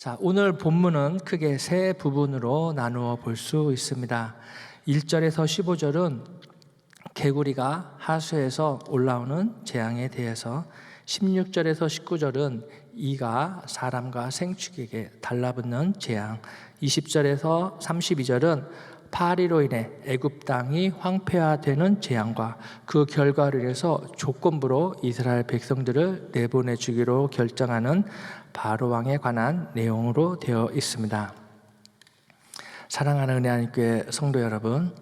자, 오늘 본문은 크게 세 부분으로 나누어 볼 수 있습니다. 1절에서 15절은 개구리가 하수에서 올라오는 재앙에 대해서, 16절에서 19절은 이가 사람과 생축에게 달라붙는 재앙, 20절에서 32절은 파리로 인해 애굽 땅이 황폐화되는 재앙과 그 결과를 위해서 조건부로 이스라엘 백성들을 내보내주기로 결정하는 바로 왕에 관한 내용으로 되어 있습니다. 사랑하는 은혜하나님교회 성도 여러분,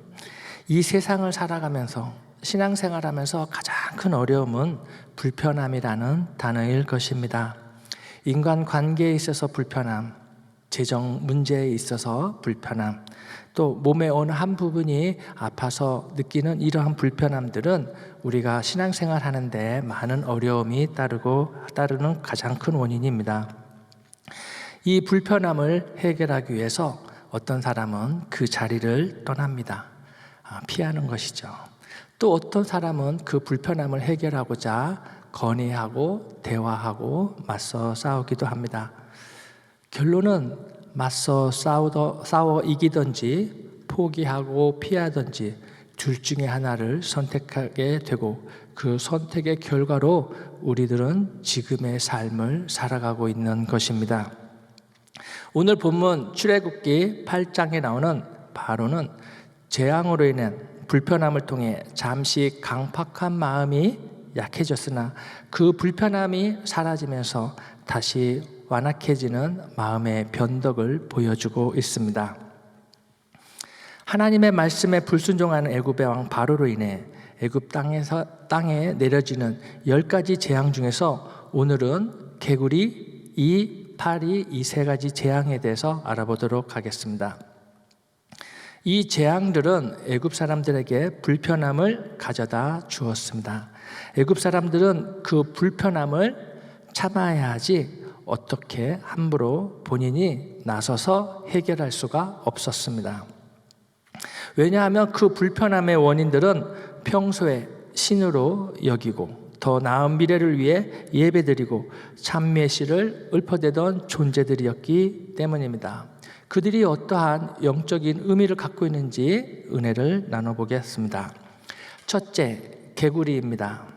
이 세상을 살아가면서 신앙생활하면서 가장 큰 어려움은 불편함이라는 단어일 것입니다. 인간관계에 있어서 불편함, 재정 문제에 있어서 불편함, 또 몸의 어느 한 부분이 아파서 느끼는 이러한 불편함들은 우리가 신앙생활 하는데 많은 어려움이 따르는 가장 큰 원인입니다. 이 불편함을 해결하기 위해서 어떤 사람은 그 자리를 떠납니다. 피하는 것이죠. 또 어떤 사람은 그 불편함을 해결하고자 건의하고 대화하고 맞서 싸우기도 합니다. 결론은 맞서 싸워 이기든지 포기하고 피하든지 둘 중에 하나를 선택하게 되고, 그 선택의 결과로 우리들은 지금의 삶을 살아가고 있는 것입니다. 오늘 본문 출애굽기 8장에 나오는 바로는 재앙으로 인한 불편함을 통해 잠시 강팍한 마음이 약해졌으나 그 불편함이 사라지면서 다시 완악해지는 마음의 변덕을 보여주고 있습니다. 하나님의 말씀에 불순종하는 애굽의 왕 바로로 인해 애굽 땅에 내려지는 10가지 재앙 중에서 오늘은 개구리, 이, 파리, 이 세 가지 재앙에 대해서 알아보도록 하겠습니다. 이 재앙들은 애굽 사람들에게 불편함을 가져다 주었습니다. 애굽 사람들은 그 불편함을 참아야 하지 어떻게 함부로 본인이 나서서 해결할 수가 없었습니다. 왜냐하면 그 불편함의 원인들은 평소에 신으로 여기고 더 나은 미래를 위해 예배드리고 찬미의 읊어대던 존재들이었기 때문입니다. 그들이 어떠한 영적인 의미를 갖고 있는지 은혜를 나눠보겠습니다. 첫째, 개구리입니다.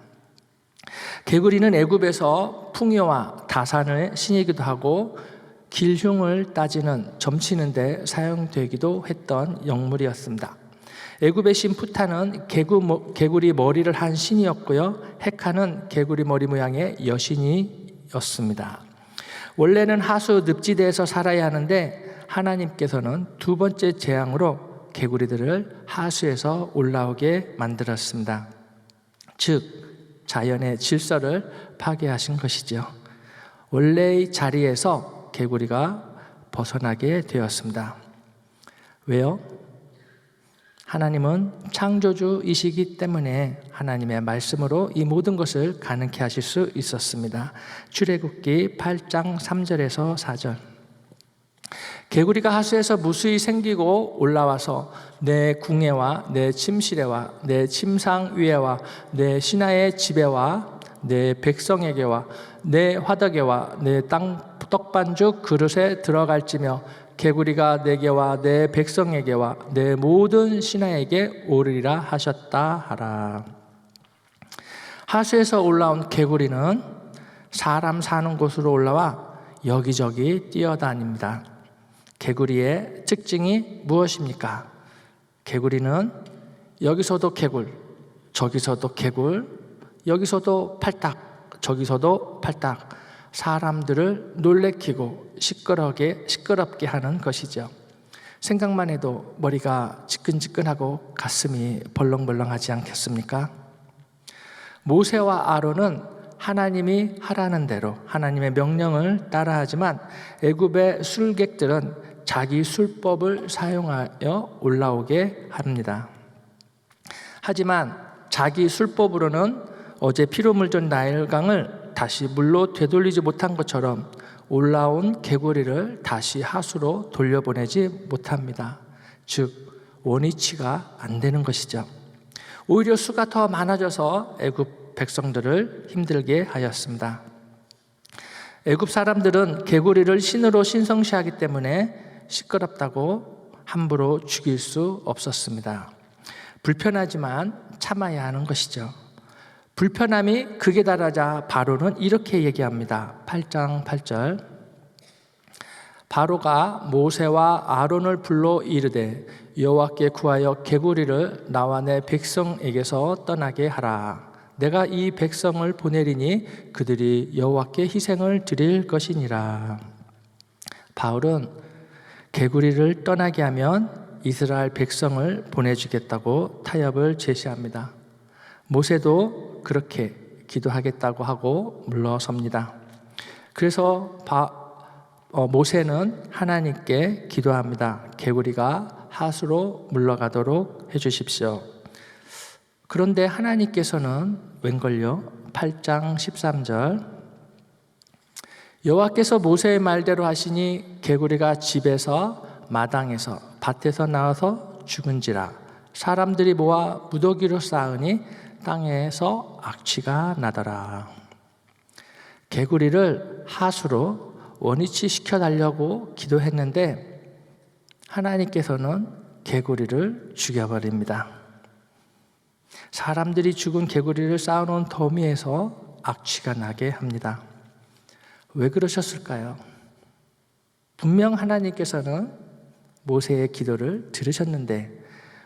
개구리는 애굽에서 풍요와 다산의 신이기도 하고 길흉을 따지는 점치는 데 사용되기도 했던 영물이었습니다. 애굽의 신 푸타는 개구리 머리를 한 신이었고요, 헤카는 개구리 머리 모양의 여신이었습니다. 원래는 하수 늪지대에서 살아야 하는데 하나님께서는 두 번째 재앙으로 개구리들을 하수에서 올라오게 만들었습니다. 즉 자연의 질서를 파괴하신 것이죠. 원래의 자리에서 개구리가 벗어나게 되었습니다. 왜요? 하나님은 창조주이시기 때문에 하나님의 말씀으로 이 모든 것을 가능케 하실 수 있었습니다. 출애굽기 8장 3절에서 4절. 개구리가 하수에서 무수히 생기고 올라와서 내 궁예와 내 침실에와 내 침상 위에와 내 신하의 집에와 내 백성에게와 내 화덕에와 내 땅 떡반죽 그릇에 들어갈지며 개구리가 내게와 내 백성에게와 내 모든 신하에게 오르리라 하셨다 하라. 하수에서 올라온 개구리는 사람 사는 곳으로 올라와 여기저기 뛰어다닙니다. 개구리의 특징이 무엇입니까? 개구리는 여기서도 개굴, 저기서도 개굴, 여기서도 팔딱, 저기서도 팔딱, 사람들을 놀래키고 시끄럽게 하는 것이죠. 생각만 해도 머리가 지끈지끈하고 가슴이 벌렁벌렁하지 않겠습니까? 모세와 아론은 하나님이 하라는 대로 하나님의 명령을 따라하지만 애굽의 술객들은 자기 술법을 사용하여 올라오게 합니다. 하지만 자기 술법으로는 어제 피로 물든 나일강을 다시 물로 되돌리지 못한 것처럼 올라온 개구리를 다시 하수로 돌려보내지 못합니다. 즉 원위치가 안 되는 것이죠. 오히려 수가 더 많아져서 애굽 백성들을 힘들게 하였습니다. 애굽 사람들은 개구리를 신으로 신성시하기 때문에 시끄럽다고 함부로 죽일 수 없었습니다. 불편하지만 참아야 하는 것이죠. 불편함이 극에 달하자 바로는 이렇게 얘기합니다. 8장 8절. 바로가 모세와 아론을 불러 이르되 여호와께 구하여 개구리를 나와 내 백성에게서 떠나게 하라. 내가 이 백성을 보내리니 그들이 여호와께 희생을 드릴 것이니라. 바울은 개구리를 떠나게 하면 이스라엘 백성을 보내주겠다고 타협을 제시합니다. 모세도 그렇게 기도하겠다고 하고 물러섭니다. 그래서 모세는 하나님께 기도합니다. 개구리가 하수로 물러가도록 해주십시오. 그런데 하나님께서는 웬걸요? 8장 13절. 여호와께서 모세의 말대로 하시니 개구리가 집에서 마당에서 밭에서 나와서 죽은지라. 사람들이 모아 무더기로 쌓으니 땅에서 악취가 나더라. 개구리를 하수로 원위치 시켜달라고 기도했는데 하나님께서는 개구리를 죽여버립니다. 사람들이 죽은 개구리를 쌓아놓은 더미에서 악취가 나게 합니다. 왜 그러셨을까요? 분명 하나님께서는 모세의 기도를 들으셨는데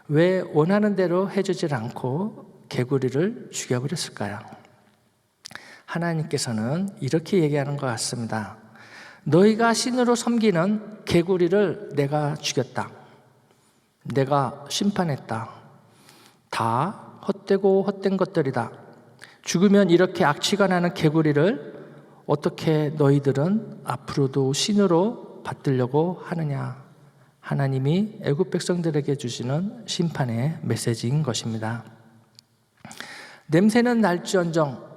왜 원하는 대로 해주질 않고 개구리를 죽여버렸을까요? 하나님께서는 이렇게 얘기하는 것 같습니다. 너희가 신으로 섬기는 개구리를 내가 죽였다. 내가 심판했다. 다 헛되고 헛된 것들이다. 죽으면 이렇게 악취가 나는 개구리를 어떻게 너희들은 앞으로도 신으로 받들려고 하느냐. 하나님이 애굽 백성들에게 주시는 심판의 메시지인 것입니다. 냄새는 날지언정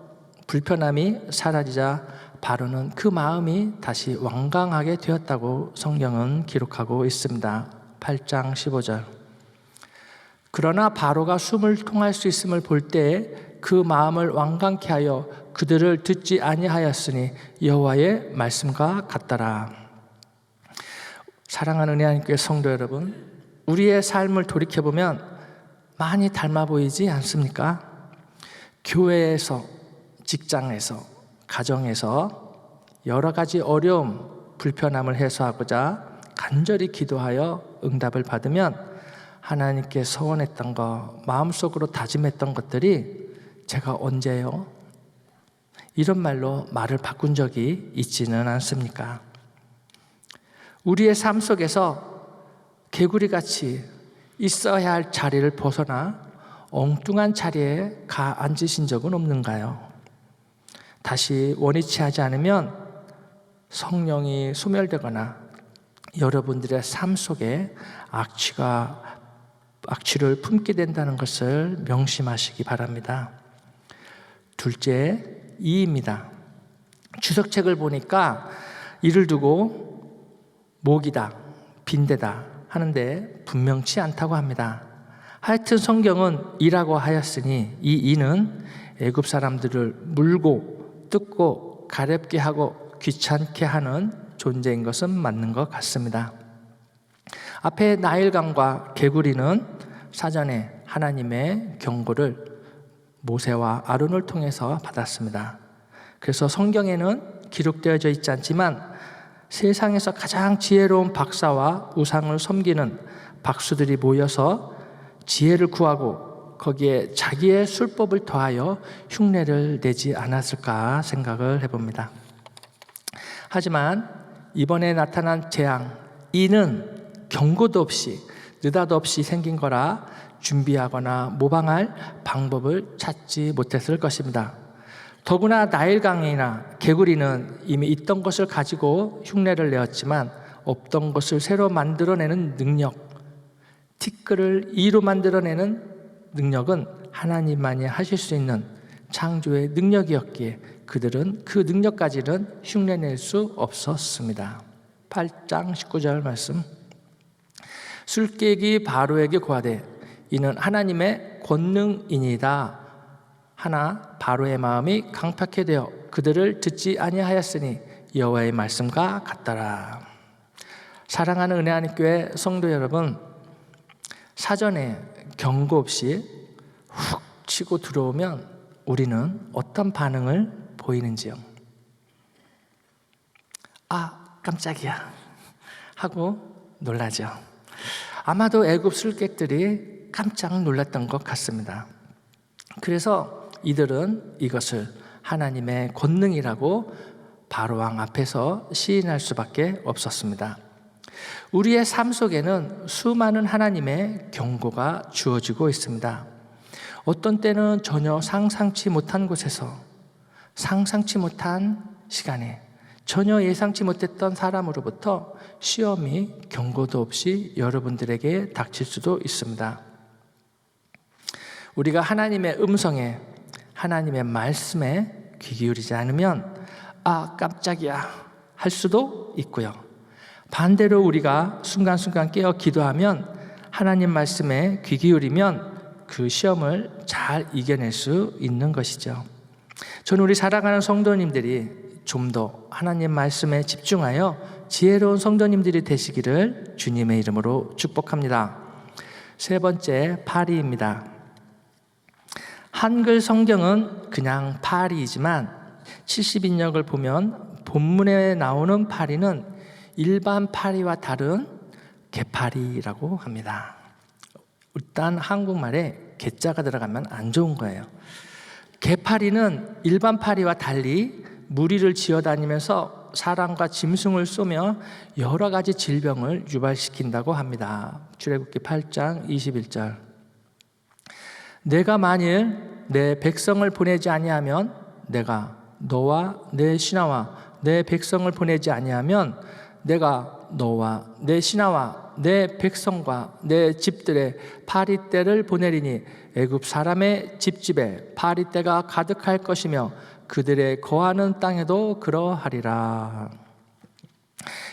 불편함이 사라지자 바로는 그 마음이 다시 완강하게 되었다고 성경은 기록하고 있습니다. 8장 15절. 그러나 바로가 숨을 통할 수 있음을 볼 때에 그 마음을 완강케 하여 그들을 듣지 아니하였으니 여호와의 말씀과 같더라. 사랑하는 은혜 하나님께 성도 여러분, 우리의 삶을 돌이켜보면 많이 닮아 보이지 않습니까? 교회에서, 직장에서, 가정에서 여러 가지 어려움, 불편함을 해소하고자 간절히 기도하여 응답을 받으면 하나님께 서원했던 것, 마음속으로 다짐했던 것들이 제가 언제요? 이런 말로 말을 바꾼 적이 있지는 않습니까? 우리의 삶 속에서 개구리같이 있어야 할 자리를 벗어나 엉뚱한 자리에 앉으신 적은 없는가요? 다시 원위치 하지 않으면 성령이 소멸되거나 여러분들의 삶 속에 악취를 품게 된다는 것을 명심하시기 바랍니다. 둘째, 이입니다. 주석책을 보니까 이를 두고 목이다, 빈대다 하는데 분명치 않다고 합니다. 하여튼 성경은 이라고 하였으니 이 이는 애굽 사람들을 물고 뜯고 가렵게 하고 귀찮게 하는 존재인 것은 맞는 것 같습니다. 앞에 나일강과 개구리는 사전에 하나님의 경고를 모세와 아론을 통해서 받았습니다. 그래서 성경에는 기록되어져 있지 않지만 세상에서 가장 지혜로운 박사와 우상을 섬기는 박수들이 모여서 지혜를 구하고 거기에 자기의 술법을 더하여 흉내를 내지 않았을까 생각을 해봅니다. 하지만 이번에 나타난 재앙, 이는 경고도 없이 느닷없이 생긴 거라 준비하거나 모방할 방법을 찾지 못했을 것입니다. 더구나 나일강이나 개구리는 이미 있던 것을 가지고 흉내를 내었지만 없던 것을 새로 만들어내는 능력, 티끌을 이로 만들어내는 능력은 하나님만이 하실 수 있는 창조의 능력이었기에 그들은 그 능력까지는 흉내낼 수 없었습니다. 8장 19절 말씀. 술객이 바로에게 고하되 이는 하나님의 권능이니이다. 하나 바로의 마음이 강팍해 되어 그들을 듣지 아니하였으니 여호와의 말씀과 같더라. 사랑하는 은혜하는 교회 성도 여러분, 사전에 경고 없이 훅 치고 들어오면 우리는 어떤 반응을 보이는지요? 아, 깜짝이야 하고 놀라죠. 아마도 애굽 술객들이 깜짝 놀랐던 것 같습니다. 그래서 이들은 이것을 하나님의 권능이라고 바로왕 앞에서 시인할 수밖에 없었습니다. 우리의 삶 속에는 수많은 하나님의 경고가 주어지고 있습니다. 어떤 때는 전혀 상상치 못한 곳에서, 상상치 못한 시간에, 전혀 예상치 못했던 사람으로부터 시험이 경고도 없이 여러분들에게 닥칠 수도 있습니다. 우리가 하나님의 음성에, 하나님의 말씀에 귀 기울이지 않으면 아, 깜짝이야 할 수도 있고요. 반대로 우리가 순간순간 깨어 기도하면, 하나님 말씀에 귀 기울이면 그 시험을 잘 이겨낼 수 있는 것이죠. 저는 우리 사랑하는 성도님들이 좀 더 하나님 말씀에 집중하여 지혜로운 성도님들이 되시기를 주님의 이름으로 축복합니다. 세 번째, 파리입니다. 한글 성경은 그냥 파리이지만 70인역을 보면 본문에 나오는 파리는 일반 파리와 다른 개파리라고 합니다. 일단 한국말에 개자가 들어가면 안 좋은 거예요. 개파리는 일반 파리와 달리 무리를 지어다니면서 사람과 짐승을 쏘며 여러 가지 질병을 유발시킨다고 합니다. 출애굽기 8장 21절. 내가 만일 내 백성을 보내지 아니하면, 내가 너와 내 신하와 내 백성을 보내지 아니하면 내가 너와 내 신하와 내 백성과 내 집들에 파리떼를 보내리니 애굽 사람의 집집에 파리떼가 가득할 것이며 그들의 거하는 땅에도 그러하리라.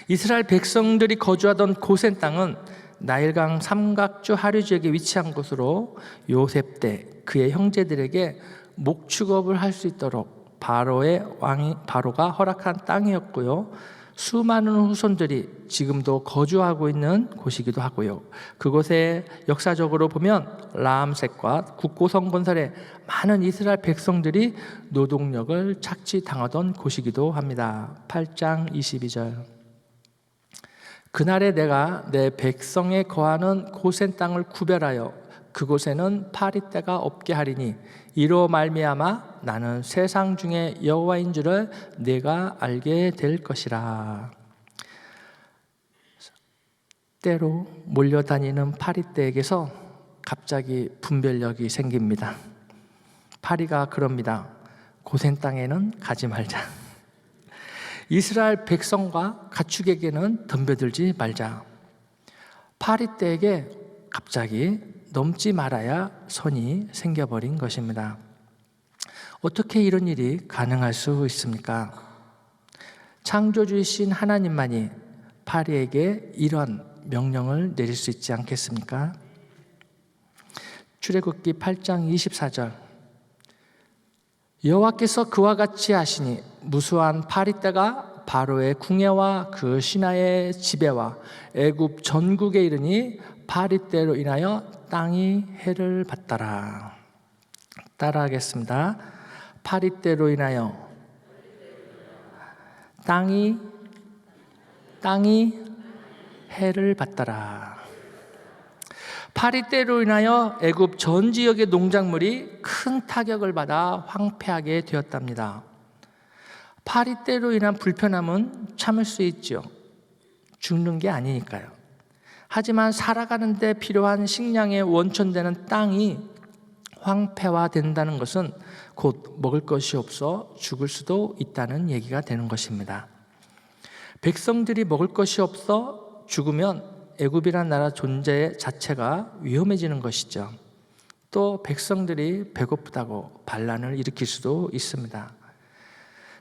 이스라엘 백성들이 거주하던 고센 땅은 나일강 삼각주 하류 지역에 위치한 곳으로 요셉 때 그의 형제들에게 목축업을 할 수 있도록 바로가 허락한 땅이었고요. 수많은 후손들이 지금도 거주하고 있는 곳이기도 하고요. 그곳에 역사적으로 보면 라암셋과 국고성 건설에 많은 이스라엘 백성들이 노동력을 착취당하던 곳이기도 합니다. 8장 22절. 그날에 내가 내 백성에 거하는 고센 땅을 구별하여 그곳에는 파리떼가 없게 하리니 이로 말미암아 나는 세상 중에 여호와인 줄을 네가 알게 될 것이라. 때로 몰려다니는 파리떼에게서 갑자기 분별력이 생깁니다. 파리가 그럽니다. 고센 땅에는 가지 말자. 이스라엘 백성과 가축에게는 덤벼들지 말자. 파리떼에게 갑자기 넘지 말아야 선이 생겨버린 것입니다. 어떻게 이런 일이 가능할 수 있습니까? 창조주이신 하나님만이 파리에게 이런 명령을 내릴 수 있지 않겠습니까? 출애굽기 8장 24절. 여호와께서 그와 같이 하시니 무수한 파리떼가 바로의 궁예와 그 신하의 지배와 애굽 전국에 이르니 파리떼로 인하여 땅이 해를 받더라. 따라하겠습니다. 파리떼로 인하여 땅이 해를 받더라. 파리떼로 인하여 애굽 전 지역의 농작물이 큰 타격을 받아 황폐하게 되었답니다. 파리떼로 인한 불편함은 참을 수 있죠. 죽는 게 아니니까요. 하지만 살아가는 데 필요한 식량의 원천되는 땅이 황폐화된다는 것은 곧 먹을 것이 없어 죽을 수도 있다는 얘기가 되는 것입니다. 백성들이 먹을 것이 없어 죽으면 애굽이라는 나라 존재 자체가 위험해지는 것이죠. 또 백성들이 배고프다고 반란을 일으킬 수도 있습니다.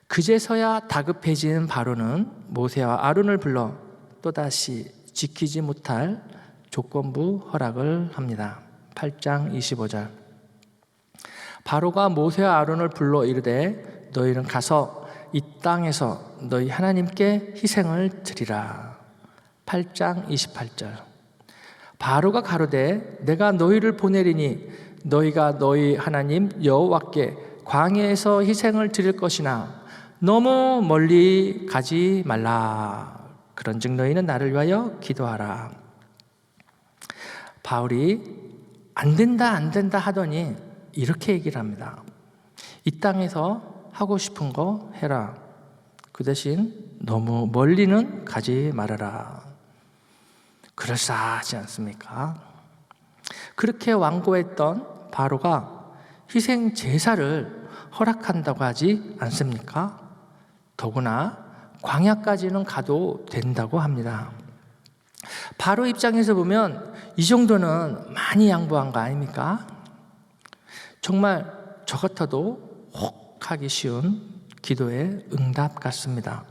그제서야 다급해진 바로는 모세와 아론을 불러 또다시 지키지 못할 조건부 허락을 합니다. 8장 25절. 바로가 모세와 아론을 불러 이르되 너희는 가서 이 땅에서 너희 하나님께 희생을 드리라. 8장 28절. 바로가 가로되 내가 너희를 보내리니 너희가 너희 하나님 여호와께 광야에서 희생을 드릴 것이나 너무 멀리 가지 말라. 그런즉 너희는 나를 위하여 기도하라. 바울이 안 된다 하더니 이렇게 얘기를 합니다. 이 땅에서 하고 싶은 거 해라. 그 대신 너무 멀리는 가지 말아라. 그럴싸하지 않습니까? 그렇게 완고했던 바로가 희생 제사를 허락한다고 하지 않습니까? 더구나 광야까지는 가도 된다고 합니다. 바로 입장에서 보면 이 정도는 많이 양보한 거 아닙니까? 정말 저 같아도 혹하기 쉬운 기도의 응답 같습니다.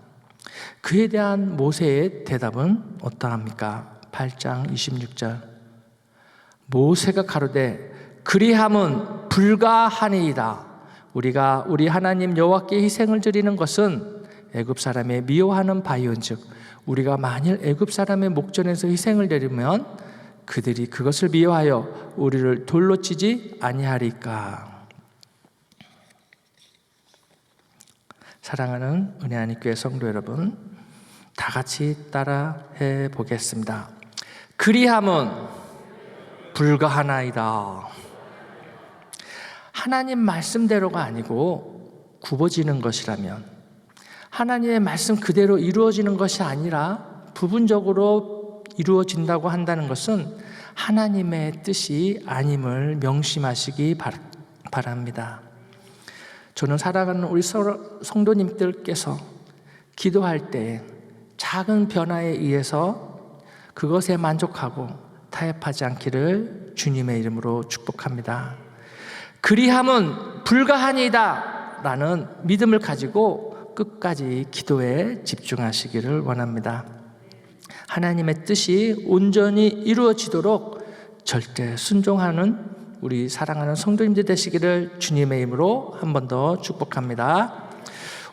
그에 대한 모세의 대답은 어떠합니까? 8장 26절. 모세가 가로되 그리함은 불가하니이다. 우리가 우리 하나님 여호와께 희생을 드리는 것은 애굽 사람의 미워하는 바이온즉 우리가 만일 애굽 사람의 목전에서 희생을 드리면 그들이 그것을 미워하여 우리를 돌로 치지 아니하리까. 사랑하는 은혜 안의 교회 성도 여러분, 다 같이 따라해 보겠습니다. 그리함은 불가하나이다. 하나님 말씀대로가 아니고 굽어지는 것이라면, 하나님의 말씀 그대로 이루어지는 것이 아니라 부분적으로 이루어진다고 한다는 것은 하나님의 뜻이 아님을 명심하시기 바랍니다. 저는 사랑하는 우리 성도님들께서 기도할 때 작은 변화에 의해서 그것에 만족하고 타협하지 않기를 주님의 이름으로 축복합니다. 그리함은 불가하니이다 라는 믿음을 가지고 끝까지 기도에 집중하시기를 원합니다. 하나님의 뜻이 온전히 이루어지도록 절대 순종하는 우리 사랑하는 성도님들 되시기를 주님의 이름으로 한 번 더 축복합니다.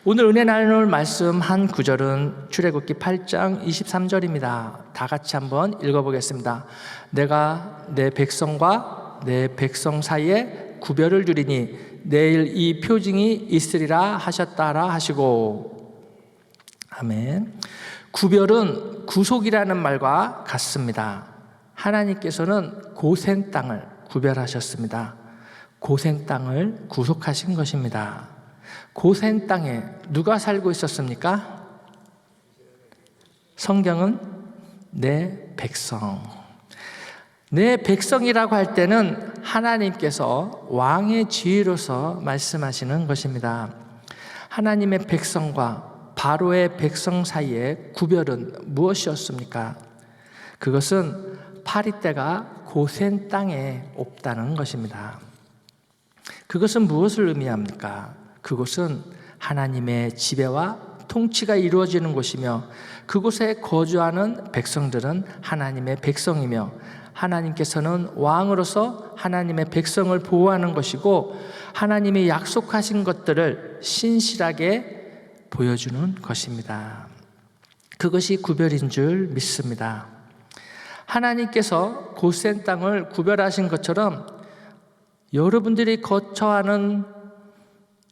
오늘 은혜 나눌 말씀 한 구절은 출애굽기 8장 23절입니다. 다 같이 한번 읽어보겠습니다. 내가 내 백성과 내 백성 사이에 구별을 두리니 내일 이 표징이 있으리라 하셨다라 하시고. 아멘. 구별은 구속이라는 말과 같습니다. 하나님께서는 고센 땅을 구별하셨습니다. 고센 땅을 구속하신 것입니다. 고센 땅에 누가 살고 있었습니까? 성경은 내 백성. 내 백성이라고 할 때는 하나님께서 왕의 지위로서 말씀하시는 것입니다. 하나님의 백성과 바로의 백성 사이의 구별은 무엇이었습니까? 그것은 파리떼가 고센 땅에 없다는 것입니다. 그것은 무엇을 의미합니까? 그곳은 하나님의 지배와 통치가 이루어지는 곳이며 그곳에 거주하는 백성들은 하나님의 백성이며 하나님께서는 왕으로서 하나님의 백성을 보호하는 것이고 하나님이 약속하신 것들을 신실하게 보여주는 것입니다. 그것이 구별인 줄 믿습니다. 하나님께서 고센 땅을 구별하신 것처럼 여러분들이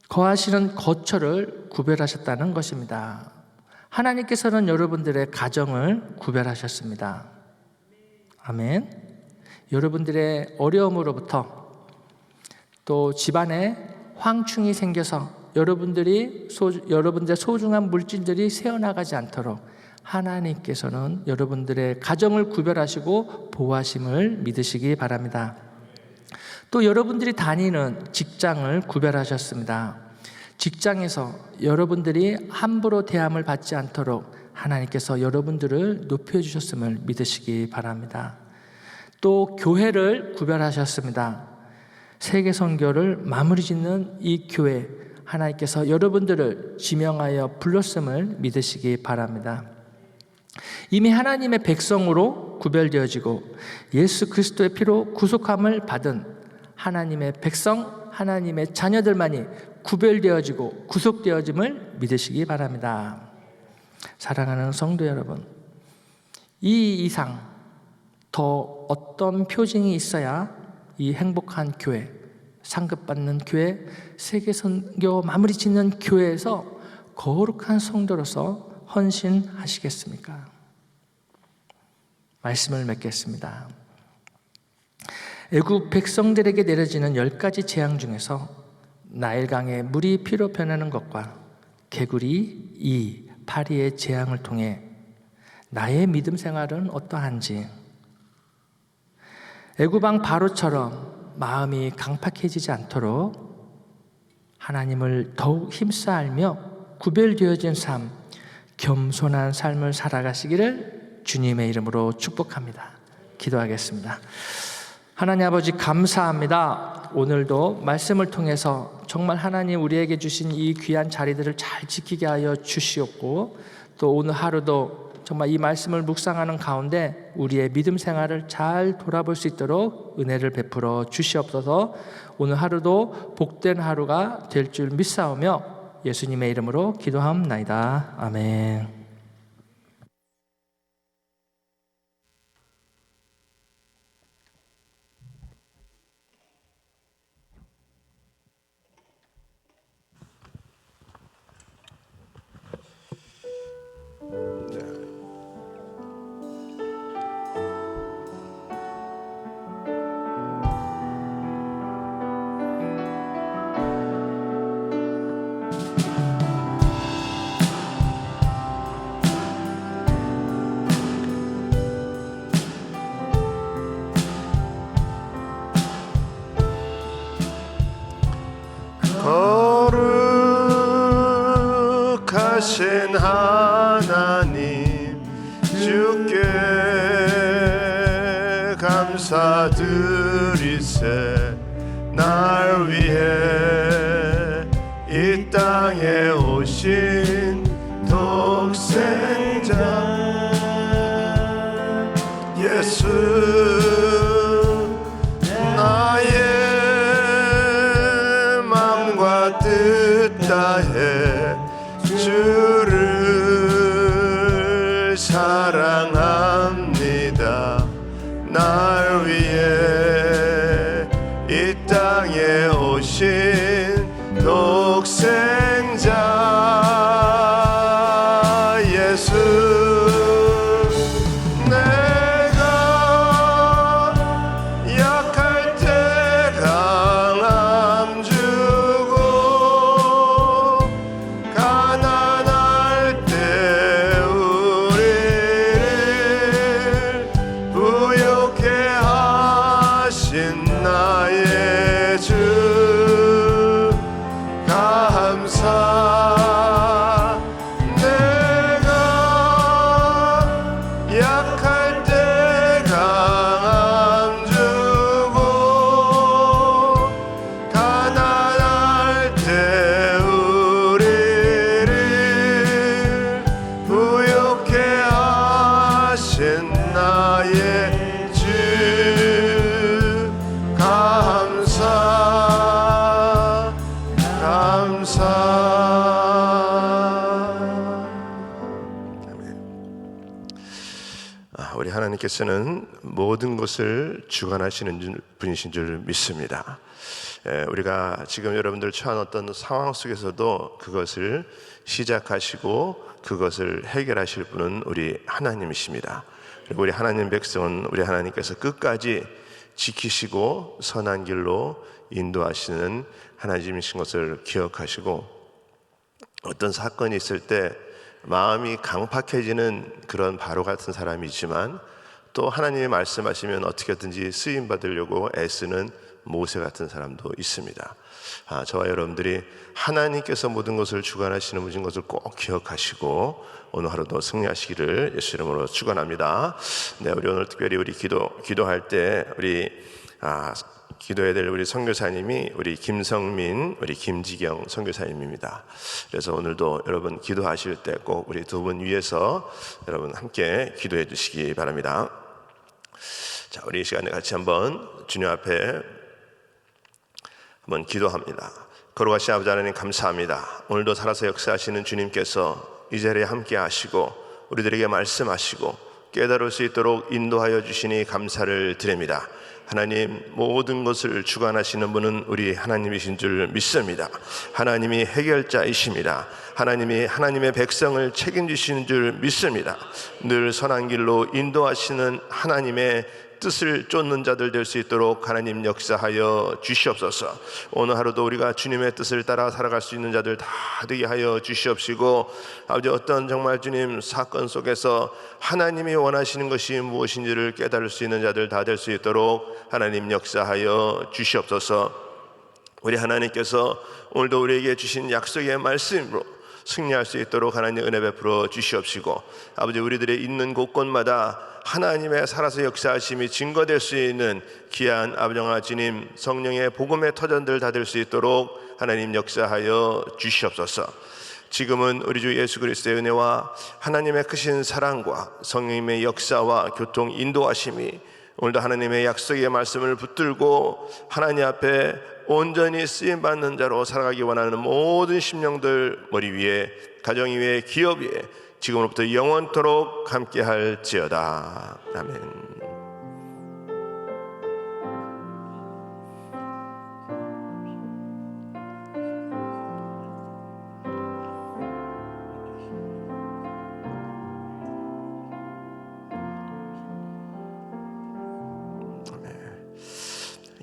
거하시는 거처를 구별하셨다는 것입니다. 하나님께서는 여러분들의 가정을 구별하셨습니다. 아멘. 여러분들의 어려움으로부터 또 집안에 황충이 생겨서 여러분들의 소중한 물질들이 새어나가지 않도록 하나님께서는 여러분들의 가정을 구별하시고 보호하심을 믿으시기 바랍니다. 또 여러분들이 다니는 직장을 구별하셨습니다. 직장에서 여러분들이 함부로 대함을 받지 않도록 하나님께서 여러분들을 높여주셨음을 믿으시기 바랍니다. 또 교회를 구별하셨습니다. 세계 선교를 마무리 짓는 이 교회, 하나님께서 여러분들을 지명하여 불렀음을 믿으시기 바랍니다. 이미 하나님의 백성으로 구별되어지고 예수 그리스도의 피로 구속함을 받은 하나님의 백성, 하나님의 자녀들만이 구별되어지고 구속되어짐을 믿으시기 바랍니다. 사랑하는 성도 여러분, 이 이상 더 어떤 표징이 있어야 이 행복한 교회, 상급받는 교회, 세계선교 마무리 짓는 교회에서 거룩한 성도로서 헌신하시겠습니까? 말씀을 맺겠습니다. 애굽 백성들에게 내려지는 10가지 재앙 중에서 나일강에 물이 피로 변하는 것과 개구리 이 파리의 재앙을 통해 나의 믿음 생활은 어떠한지, 애굽왕 바로처럼 마음이 강팍해지지 않도록 하나님을 더욱 힘써 알며 구별되어진 삶, 겸손한 삶을 살아가시기를 주님의 이름으로 축복합니다. 기도하겠습니다. 하나님 아버지, 감사합니다. 오늘도 말씀을 통해서 정말 하나님 우리에게 주신 이 귀한 자리들을 잘 지키게 하여 주시옵고, 또 오늘 하루도 정말 이 말씀을 묵상하는 가운데 우리의 믿음 생활을 잘 돌아볼 수 있도록 은혜를 베풀어 주시옵소서. 오늘 하루도 복된 하루가 될 줄 믿사오며 예수님의 이름으로 기도하옵나이다. 아멘. 거룩하신 하나님, 주께 감사드리세. 날 위해 이 땅에 오신 독생자 예수, 나의 마음과 뜻 다해 주를 사랑합니다. 날 위해 이 땅에 오신 독생자 예수, 내가 약할 때 강함 주고 가난할 때 우리를 부욕해 하신 나의 주 감사. 내가 약할 때 강함 주고 가난할 때 우리를 부욕해 하신 나의 주 감사 감사. 우리 하나님께서는 모든 것을 주관하시는 분이신 줄 믿습니다. 우리가 지금 여러분들 처한 어떤 상황 속에서도 그것을 시작하시고 그것을 해결하실 분은 우리 하나님이십니다. 그리고 우리 하나님 백성은 우리 하나님께서 끝까지 지키시고 선한 길로 인도하시는 하나님이신 것을 기억하시고, 어떤 사건이 있을 때 마음이 강팍해지는 그런 바로 같은 사람이지만 또 하나님이 말씀하시면 어떻게든지 쓰임 받으려고 애쓰는 모세 같은 사람도 있습니다. 저와 여러분들이 하나님께서 모든 것을 주관하시는 분인 것을 꼭 기억하시고 오늘 하루도 승리하시기를 예수 이름으로 축원합니다. 네, 우리 오늘 특별히 우리 기도할 때 우리 기도해야 될 우리 선교사님이 우리 김성민, 우리 김지경 선교사님입니다. 그래서 오늘도 여러분 기도하실 때 꼭 우리 두 분 위해서 여러분 함께 기도해 주시기 바랍니다. 자, 우리 이 시간에 같이 한번 주님 앞에 한번 기도합니다. 거룩하신 아버지 하나님 감사합니다. 오늘도 살아서 역사하시는 주님께서 이 자리에 함께 하시고 우리들에게 말씀하시고 깨달을 수 있도록 인도하여 주시니 감사를 드립니다. 하나님, 모든 것을 주관하시는 분은 우리 하나님이신 줄 믿습니다. 하나님이 해결자이십니다. 하나님이 하나님의 백성을 책임지시는 줄 믿습니다. 늘 선한 길로 인도하시는 하나님의 뜻을 쫓는 자들 될 수 있도록 하나님 역사하여 주시옵소서. 오늘 하루도 우리가 주님의 뜻을 따라 살아갈 수 있는 자들 다 되게 하여 주시옵시고, 아버지, 어떤 정말 주님 사건 속에서 하나님이 원하시는 것이 무엇인지를 깨달을 수 있는 자들 다 될 수 있도록 하나님 역사하여 주시옵소서. 우리 하나님께서 오늘도 우리에게 주신 약속의 말씀으로 승리할 수 있도록 하나님 은혜 베풀어 주시옵시고, 아버지, 우리들의 있는 곳곳마다 하나님의 살아서 역사하심이 증거될 수 있는 귀한 아버지 하나님 성령의 복음의 터전들 다 될 수 있도록 하나님 역사하여 주시옵소서. 지금은 우리 주 예수 그리스도의 은혜와 하나님의 크신 사랑과 성령님의 역사와 교통 인도하심이 오늘도 하나님의 약속의 말씀을 붙들고 하나님 앞에 온전히 쓰임받는 자로 살아가기 원하는 모든 심령들 머리 위에, 가정 위에, 기업 위에 지금으로부터 영원토록 함께 할지어다. 아멘.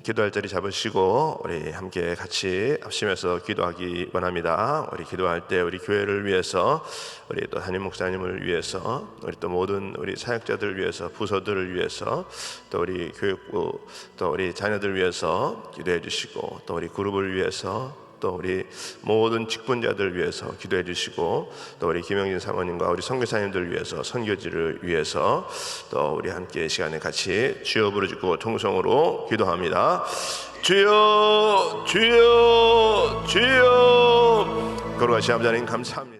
기도할 자리 잡으시고 우리 함께 같이 합심해서 기도하기 원합니다. 우리 기도할 때 우리 교회를 위해서, 우리 또 담임 목사님을 위해서, 우리 또 모든 우리 사역자들을 위해서, 부서들을 위해서, 또 우리 교육부, 또 우리 자녀들 위해서 기도해 주시고, 또 우리 그룹을 위해서, 또 우리 모든 직분자들 위해서 기도해 주시고, 또 우리 김영진 사모님과 우리 선교사님들 위해서, 선교지를 위해서 또 우리 함께 시간에 같이 주여 부르짖고 통성으로 기도합니다. 주여, 주여, 주여. 거룩하신 아버지 하나님 감사합니다.